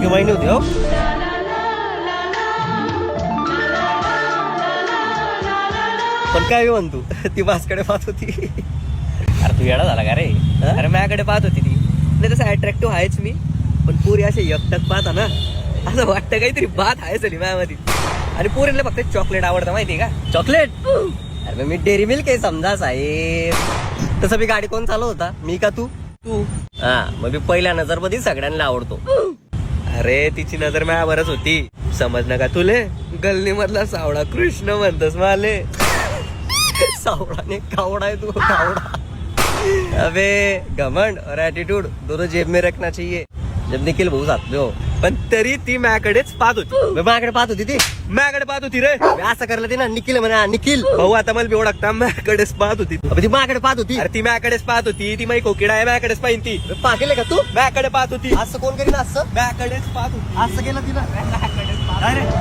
लाडकी बहिणी होती हो. पण काय म्हणतो ती माझ्याकडे पाहत होती. अरे तू येडा झाला का रे. अरे माझ्याकडे पाहत होती ती. नाही तसं अट्रॅक्टिव्ह आहेच मी, पण पुरी असे एकटक पाहता ना असं वाटतं काहीतरी बात आहे सली माझ्यामध्ये. आणि पुरीला फक्त चॉकलेट आवडतं माहितीये का. चॉकलेट. अरे मी डेअरी मिल्क आहे समजा साहेब. तसं मी गाडी कोण चालव होता, मी का तू. तू हा मग मी पहिल्या नजर मध्ये सगळ्यांना आवडतो. अरे तिची नजर माझ्यावरच होती समज ना का तुले. गल्ली मधला सावळा कृष्ण म्हणतस माले. सावळाने कावडा आहे तू कावडा. अबे घमंड और एटीट्यूड दोनों जेब में रखना चाहिए जब निखिल भाऊ साथ में हो. पण तरी ती माझ्याकडेच पाहत होती. माझ्याकडे पाहत होती ती माझ्याकडे पाहत होती रे. असं करलं ती ना निखिल म्हणा निखिल भाऊ आता मला बी ओळखता. माझ्याकडेच पाहत होती ती माझ्याकडे पाहत होती. अरे ती माझ्याकडेच पाहत होती. ती माझी कोकिडा आहे माझ्याकडेच पाहिजे. ती पाहिलं का तू माझ्याकडे पाहत होती. असं कोण करीन असं माझ्याकडेच पाहत होती. असं केलं तिला माझ्याकडेच पाहत.